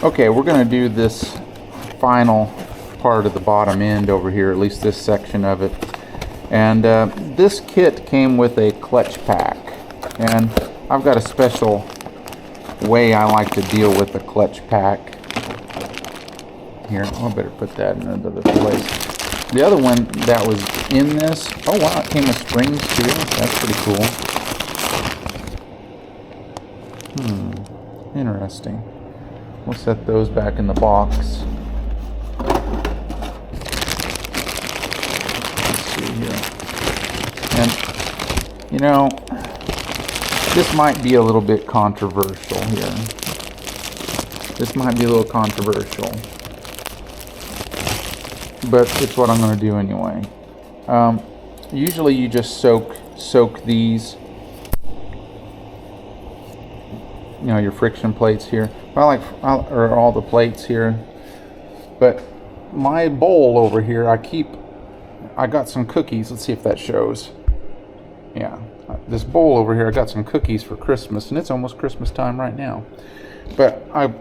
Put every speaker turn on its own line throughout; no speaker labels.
Okay, we're going to do this final part of the bottom end over here, at least this section of it. And this kit came with a clutch pack, and I've got a special way I like to deal with the clutch pack. Here, I better put that in another place. The other one that was in this, oh wow, it came with springs too. That's pretty cool. Interesting. We'll set those back in the box. Let's see here. And, you know, this might be a little bit controversial here. This might be a little controversial, but it's what I'm going to do anyway. Usually you just soak these, you know, your friction plates here. Or all the plates here. But my bowl over here, I got some cookies. Let's see if that shows. Yeah, this bowl over here, I got some cookies for Christmas, and it's almost Christmas time right now. But I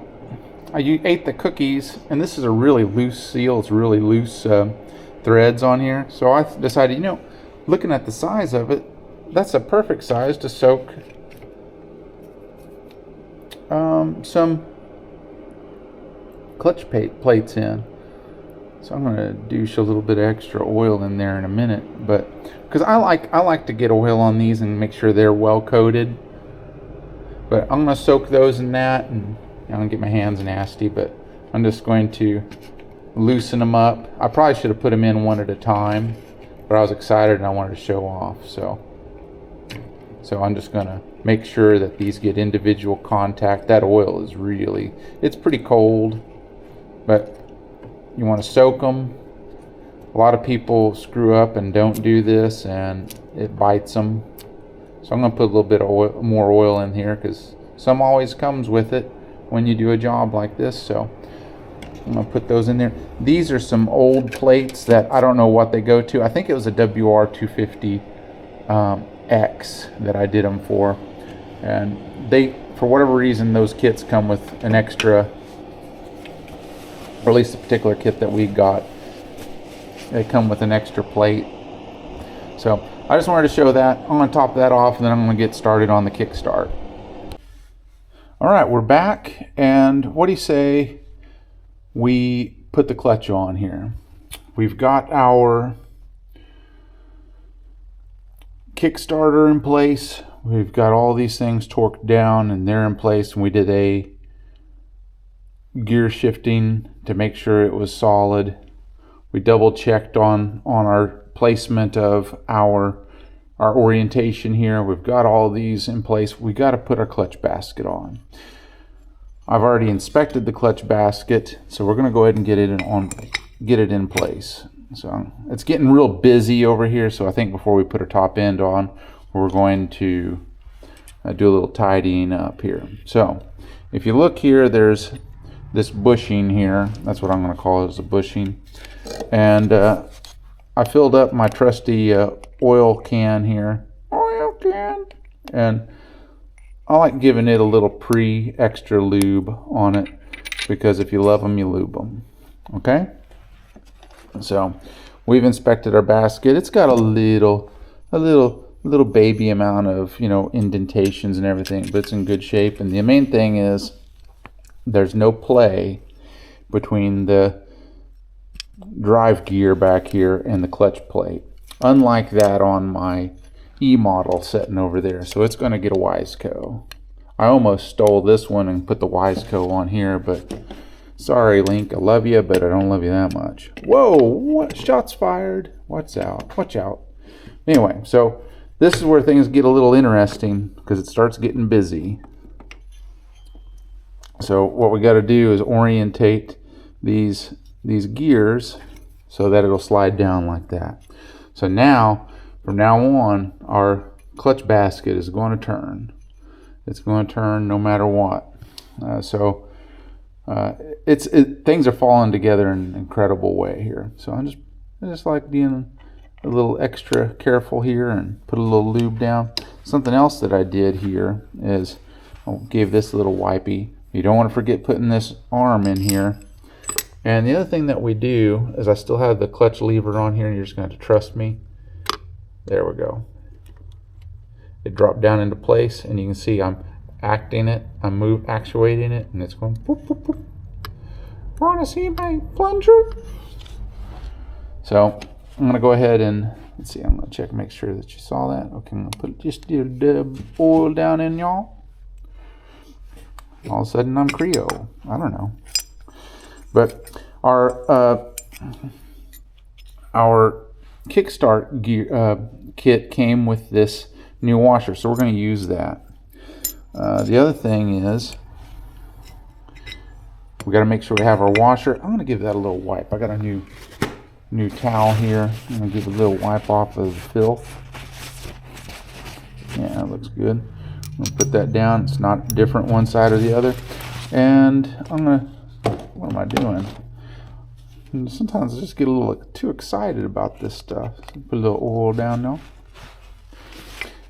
ate the cookies, and this is a really loose seal. It's really loose threads on here. So I decided, you know, looking at the size of it, that's a perfect size to soak some clutch plates in. So I'm going to douche a little bit of extra oil in there in a minute, but because I like to get oil on these and make sure they're well coated. But I'm going to soak those in that, and I'm going to get my hands nasty, but I'm just going to loosen them up. I probably should have put them in one at a time, but I was excited and I wanted to show off. So I'm just going to make sure that these get individual contact. That oil is really, it's pretty cold, but you want to soak them. A lot of people screw up and don't do this, and it bites them. So I'm going to put a little bit of more oil in here, because some always comes with it when you do a job like this. So I'm going to put those in there. These are some old plates that I don't know what they go to. I think it was a WR250 X that I did them for, and they, for whatever reason, those kits come with an extra, or at least the particular kit that we got, they come with an extra plate. So I just wanted to show that. I'm going to top that off, and then I'm going to get started on the Kickstart. All right, we're back, and what do you say we put the clutch on here? We've got our Kickstarter in place. We've got all these things torqued down, and they're in place, and we did a gear shifting to make sure it was solid. We double checked on our placement of our orientation here. We've got all these in place. We got to put our clutch basket on. I've already inspected the clutch basket, so we're going to go ahead and get it in place. So it's getting real busy over here, so I think before we put our top end on, we're going to do a little tidying up here. So if you look here, there's this bushing here. That's what I'm going to call it, is a bushing. And I filled up my trusty oil can here. Oil can. And I like giving it a little extra lube on it, because if you love them, you lube them. Okay? So we've inspected our basket. It's got a little baby amount of, you know, indentations and everything, but it's in good shape. And the main thing is there's no play between the drive gear back here and the clutch plate, unlike that on my E model sitting over there. So it's going to get a Wiseco. I almost stole this one and put the Wiseco on here, but sorry, Link, I love you, but I don't love you that much. Whoa, what? Shots fired. Watch out. Watch out. Anyway, so this is where things get a little interesting, because it starts getting busy. So what we got to do is orientate these gears so that it'll slide down like that. So now, from now on, our clutch basket is going to turn. It's going to turn no matter what. Things are falling together in an incredible way here. So I just like being a little extra careful here and put a little lube down. Something else that I did here is I gave this a little wipey You don't want to forget putting this arm in here. And the other thing that we do is I still have the clutch lever on here, and you're just going to have to trust me. There we go. It dropped down into place, and you can see I'm actuating it, and it's going boop, boop, boop. Want to see my plunger? So I'm going to go ahead and let's see. I'm going to check, make sure that you saw that. Okay, I'm going to put just a little oil down in y'all. All of a sudden I'm Creole. I don't know. But our Kickstart gear kit came with this new washer, so we're going to use that. The other thing is we got to make sure we have our washer. I'm going to give that a little wipe. I got a new towel here. I'm going to give a little wipe off of the filth. Yeah, that looks good. I'm going to put that down. It's not different one side or the other. And I'm going to, what am I doing? And sometimes I just get a little too excited about this stuff. Put a little oil down now.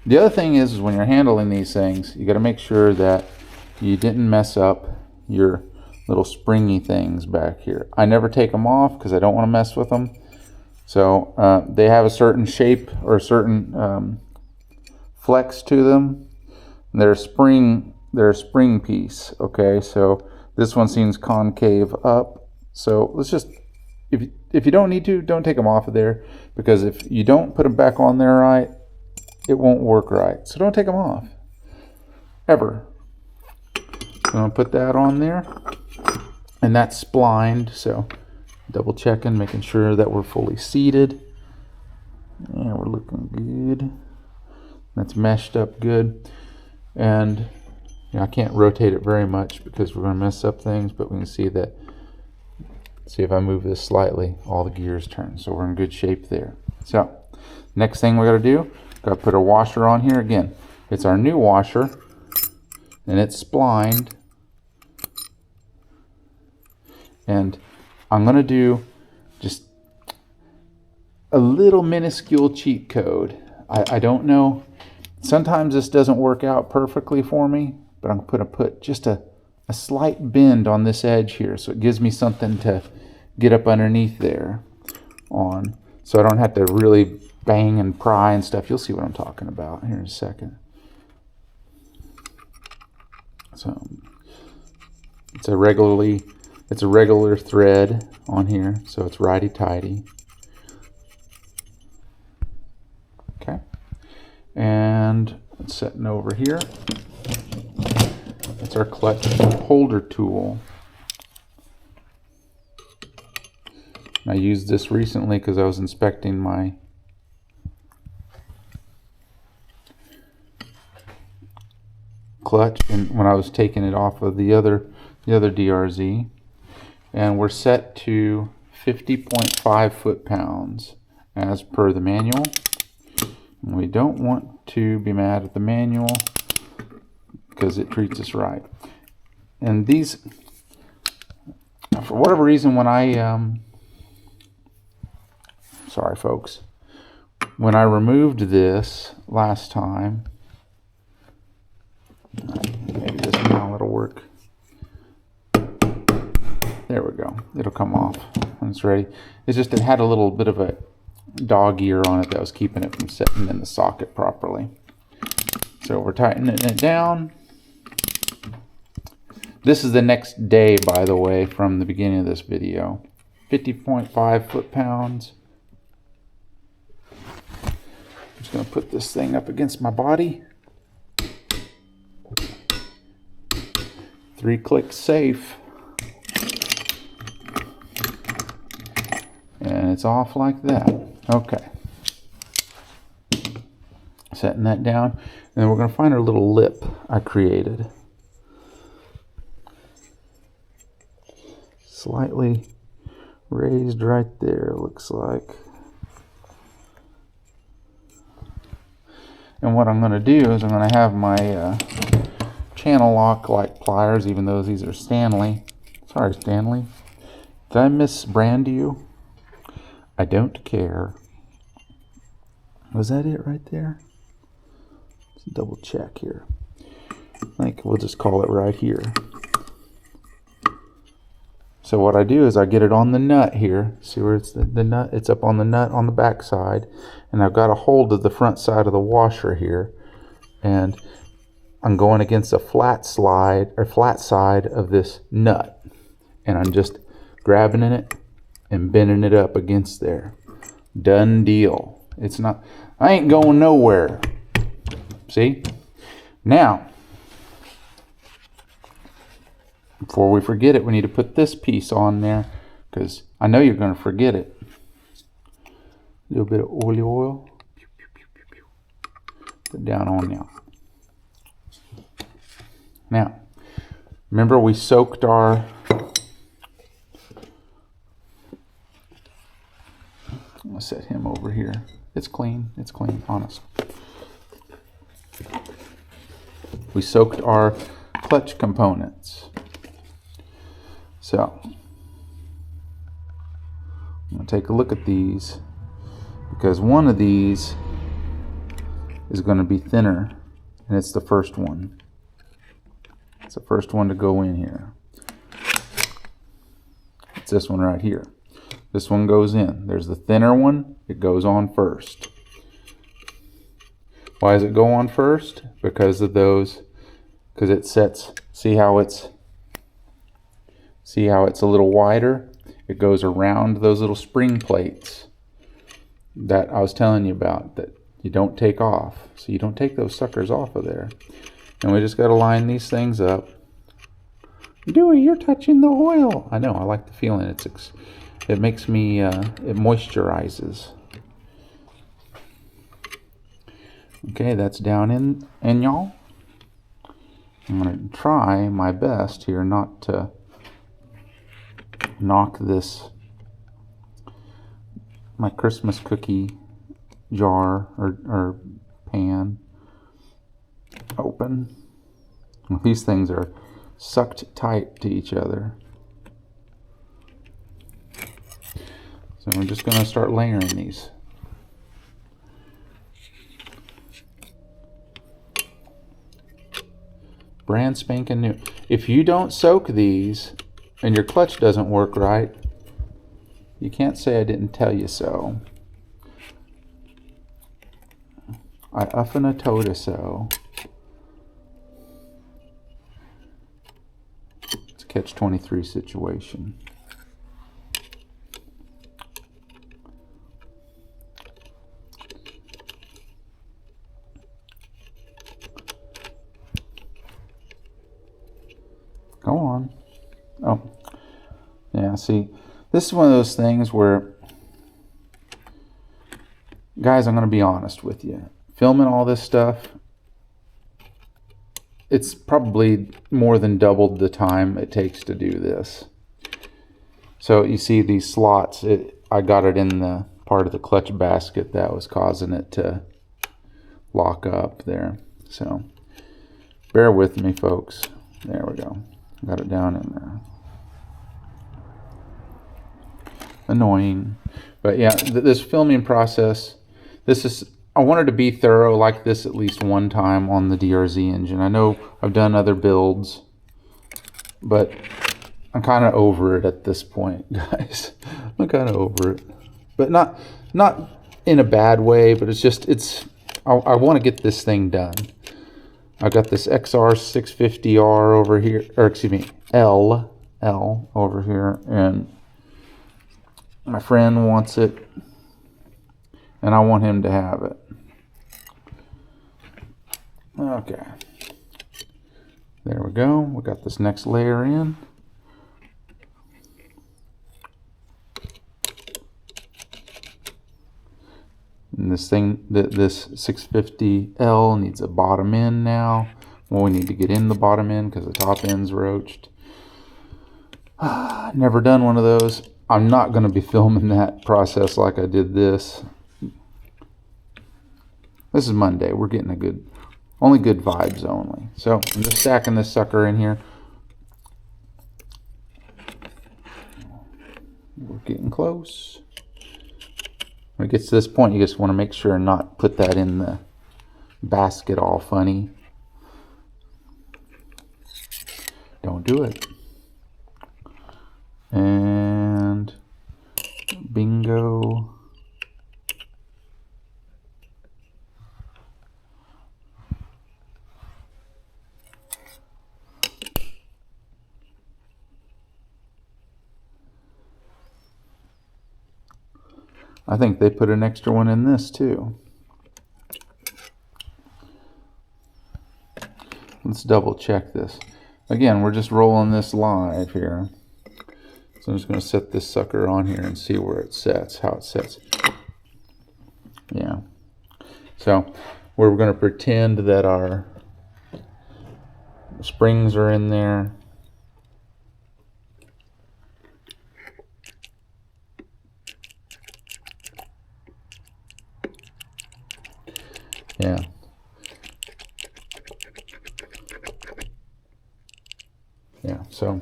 The other thing is when you're handling these things, you got to make sure that you didn't mess up your little springy things back here. I never take them off because I don't want to mess with them. So they have a certain shape or a certain flex to them. They're a spring piece. Okay, so this one seems concave up. So let's just, if you don't need to, don't take them off of there, because if you don't put them back on there right, it won't work right. So don't take them off ever. I'm going to put that on there, and that's splined, so double checking, making sure that we're fully seated. Yeah, we're looking good. That's meshed up good. And I can't rotate it very much because we're going to mess up things, but we can see that. See if I move this slightly, all the gears turn. So we're in good shape there. So next thing we got to do, got to put a washer on here. Again, it's our new washer, and it's splined. And I'm going to do just a little minuscule cheat code. I don't know. Sometimes this doesn't work out perfectly for me, but I'm going to put just a slight bend on this edge here, so it gives me something to get up underneath there on, so I don't have to really bang and pry and stuff. You'll see what I'm talking about here in a second. So it's a regular thread on here, so it's righty-tighty. Okay, and it's sitting over here. It's our clutch holder tool. I used this recently because I was inspecting my clutch, and when I was taking it off of the other DRZ, and we're set to 50.5 foot-pounds as per the manual. And we don't want to be mad at the manual because it treats us right. And these, for whatever reason, when I sorry folks, when I removed this last time, maybe this now it'll work. There we go. It'll come off when it's ready. It's just it had a little bit of a dog ear on it that was keeping it from sitting in the socket properly. So we're tightening it down. This is the next day, by the way, from the beginning of this video. 50.5 foot-pounds. I'm just going to put this thing up against my body. 3-click safe. And it's off like that. Okay. Setting that down. And then we're going to find our little lip I created. Slightly raised right there, looks like. And what I'm going to do is I'm going to have my channel lock like pliers, even though these are Stanley. Sorry, Stanley. Did I misbrand you? I don't care. Was that it right there? Let's double check here. I think we'll just call it right here. So what I do is I get it on the nut here. See where it's the nut? It's up on the nut on the back side. And I've got a hold of the front side of the washer here. And I'm going against a flat side of this nut. And I'm just grabbing it and bending it up against there. Done deal. It's not, I ain't going nowhere. See? Now, before we forget it, we need to put this piece on there because I know you're going to forget it. A little bit of oil. Put down on now. Now, remember we soaked our I'm going to set him over here. It's clean, honest. We soaked our clutch components. So, I'm going to take a look at these because one of these is going to be thinner and it's the first one. It's the first one to go in here. It's this one right here. This one goes in. There's the thinner one. It goes on first. Why does it go on first? Because of those, because it sets, see how it's a little wider? It goes around those little spring plates that I was telling you about that you don't take off. So you don't take those suckers off of there. And we just got to line these things up. Dewey, you're touching the oil. I know, I like the feeling. It makes me, it moisturizes. Okay, that's down in y'all. I'm going to try my best here not to knock this, my Christmas cookie jar or pan open. These things are sucked tight to each other. So we're just going to start layering these. Brand spanking new. If you don't soak these and your clutch doesn't work right, you can't say I didn't tell you so. I often a told you so. It's a catch-23 situation. Go on. Oh, yeah, see, this is one of those things where, guys, I'm going to be honest with you. Filming all this stuff, it's probably more than doubled the time it takes to do this. So you see these slots, I got it in the part of the clutch basket that was causing it to lock up there. So bear with me, folks. There we go. Got it down in there. Annoying. But yeah, this filming process, I wanted to be thorough like this at least one time on the DRZ engine. I know I've done other builds, but I'm kind of over it at this point, guys. I'm kind of over it. But not in a bad way, but I want to get this thing done. I've got this XR650R over here, or excuse me, L over here, and my friend wants it, and I want him to have it. Okay. There we go. We got this next layer in. And this 650L needs a bottom end now. Well, we need to get in the bottom end because the top end's roached. Never done one of those. I'm not going to be filming that process like I did this. This is Monday. We're getting only good vibes only. So I'm just stacking this sucker in here. We're getting close. When it gets to this point, you just want to make sure and not put that in the basket all funny. Don't do it. And I think they put an extra one in this too. Let's double check this. Again, we're just rolling this live here. So I'm just going to set this sucker on here and see where it sets, how it sets. Yeah. So we're going to pretend that our springs are in there. Yeah. Yeah, so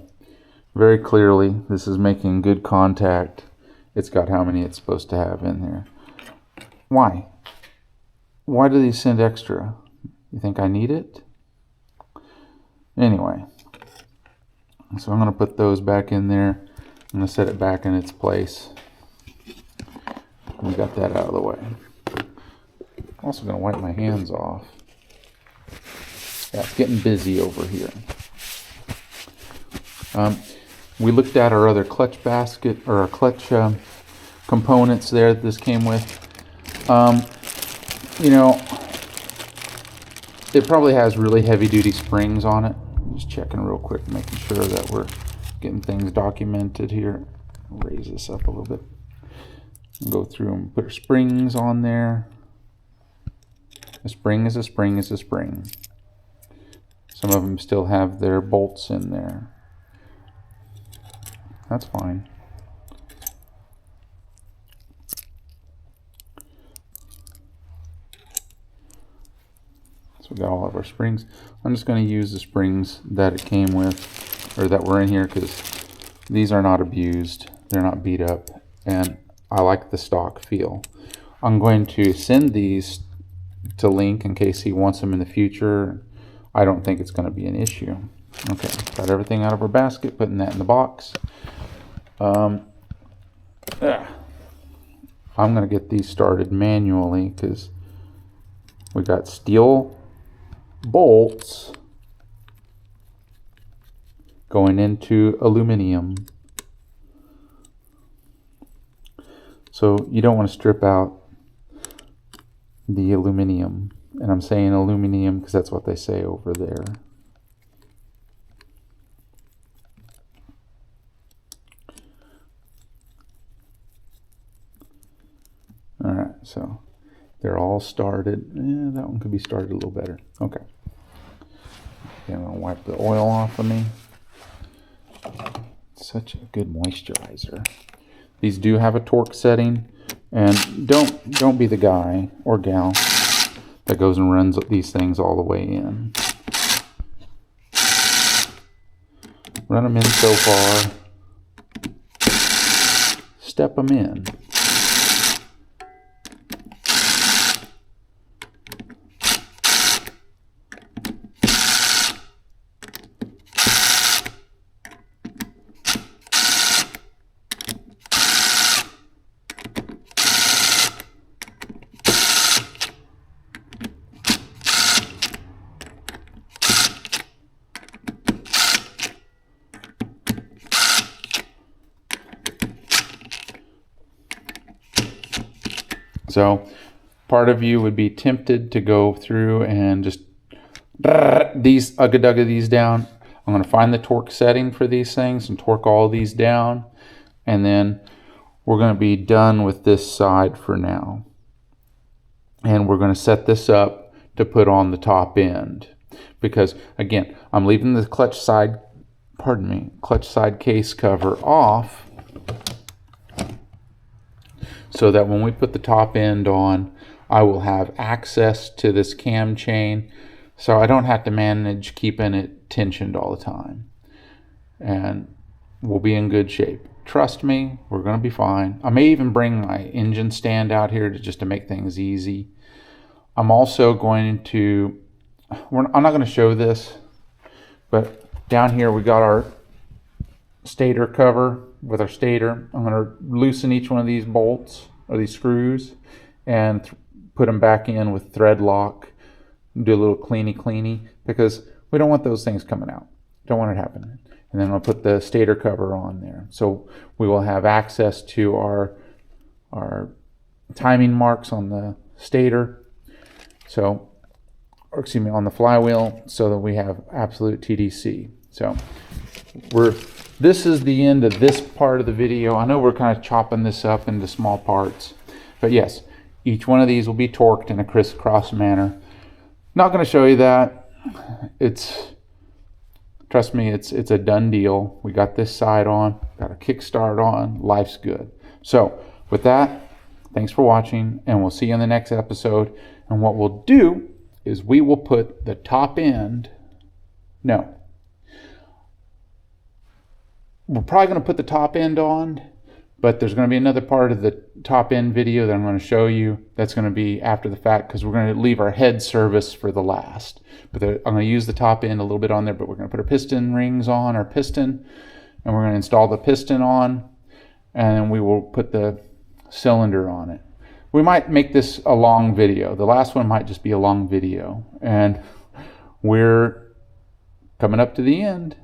very clearly this is making good contact. It's got how many it's supposed to have in there. Why? Why do these send extra? You think I need it? Anyway, so I'm going to put those back in there. I'm going to set it back in its place. We got that out of the way. I'm also going to wipe my hands off. Yeah, it's getting busy over here. We looked at our other clutch basket, or our clutch components there that this came with. You know, it probably has really heavy duty springs on it. Just checking real quick, making sure that we're getting things documented here. Raise this up a little bit. Go through and put our springs on there. A spring is a spring is a spring. Some of them still have their bolts in there. That's fine. So we got all of our springs. I'm just going to use the springs that it came with, or that were in here, because these are not abused. They're not beat up, and I like the stock feel. I'm going to send these to Link in case he wants them in the future. I don't think it's going to be an issue. Okay, got everything out of our basket, putting that in the box. I'm going to get these started manually because we got steel bolts going into aluminum. So you don't want to strip out the aluminum. And I'm saying aluminum because that's what they say over there. Alright, so they're all started. That one could be started a little better. Okay. I'm going to wipe the oil off of me. Such a good moisturizer. These do have a torque setting, and don't be the guy or gal that goes and runs these things all the way in. Run them in so far. Step them in. So part of you would be tempted to go through and just these ugga-dugga these down. I'm going to find the torque setting for these things and torque all these down, and then we're going to be done with this side for now. And we're going to set this up to put on the top end, because again, I'm leaving the clutch side case cover off, so that when we put the top end on, I will have access to this cam chain, so I don't have to manage keeping it tensioned all the time. And we'll be in good shape. Trust me, we're going to be fine. I may even bring my engine stand out here just to make things easy. I'm also going to, I'm not going to show this, but down here we got our stator cover with our stator. I'm going to loosen each one of these bolts or these screws and put them back in with thread lock. Do a little cleany because we don't want those things coming out. Don't want it happening. And then I'll put the stator cover on there. So we will have access to our timing marks on the stator, so, or excuse me, on the flywheel, so that we have absolute TDC. So this is the end of this part of the video. I know we're kind of chopping this up into small parts, but yes, each one of these will be torqued in a crisscross manner. Not going to show you that. Trust me, it's a done deal. We got this side on, got a kickstart on, life's good. So with that, thanks for watching, and we'll see you in the next episode. And what we'll do is we will put the top end, no, we're probably going to put the top end on, but there's going to be another part of the top end video that I'm going to show you that's going to be after the fact, because we're going to leave our head service for the last. But I'm going to use the top end a little bit on there, but we're going to put our piston rings on, our piston, and we're going to install the piston on, and we will put the cylinder on it. We might make this a long video. The last one might just be a long video, and we're coming up to the end.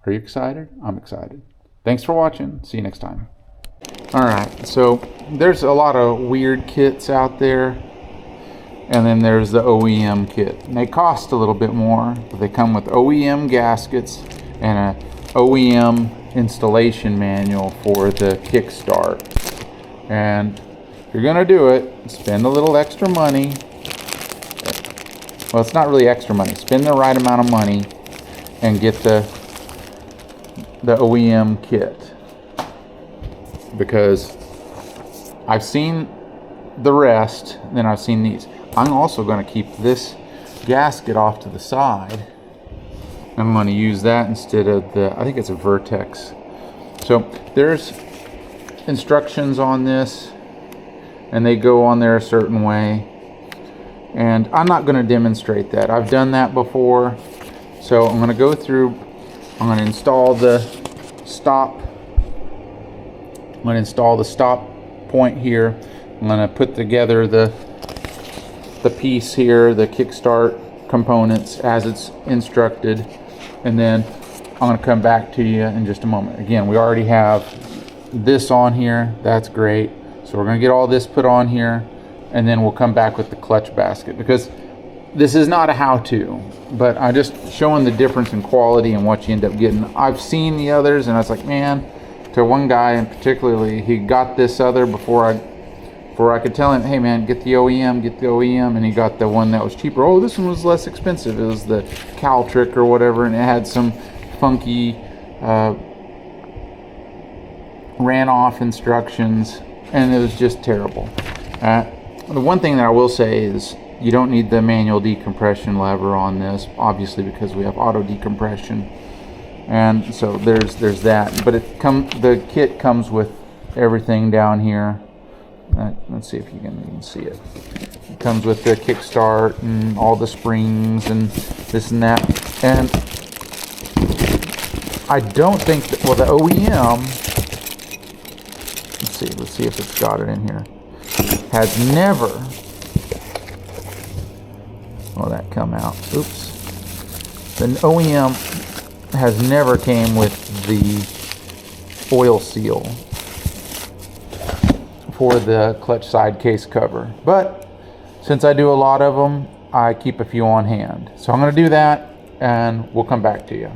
Are you excited? I'm excited. Thanks for watching. See you next time. Alright, so there's a lot of weird kits out there, and then there's the OEM kit. And they cost a little bit more, but they come with OEM gaskets and a OEM installation manual for the Kickstart. And if you're gonna do it, spend a little extra money. Well, it's not really extra money. Spend the right amount of money and get the OEM kit. Because I've seen the rest, then I've seen these. I'm also going to keep this gasket off to the side. I'm going to use that instead of the, I think it's a Vertex. So there's instructions on this, and they go on there a certain way. And I'm not going to demonstrate that. I've done that before. So I'm going to go through, I'm going to install the stop. I'm going to install the stop point here. I'm going to put together the piece here, the Kickstart components as it's instructed, and then I'm going to come back to you in just a moment. Again, we already have this on here. That's great. So we're going to get all this put on here, and then we'll come back with the clutch basket, because this is not a how-to, but I'm just showing the difference in quality and what you end up getting. I've seen the others, and I was like, man, to one guy in particularly, he got this other before I could tell him, hey man, get the OEM, and he got the one that was cheaper. Oh, this one was less expensive. It was the Caltrick or whatever, and it had some funky ran off instructions, and it was just terrible. The one thing that I will say is you don't need the manual decompression lever on this, obviously, because we have auto decompression. And so there's that, but the kit comes with everything down here. Let's see if you can even see it. It comes with the Kickstart and all the springs and this and that. And I don't think that, well, the OEM, let's see if it's got it in here, has never, oh, that come out, oops. The OEM has never came with the oil seal for the clutch side case cover, but since I do a lot of them, I keep a few on hand. So I'm going to do that, and we'll come back to you.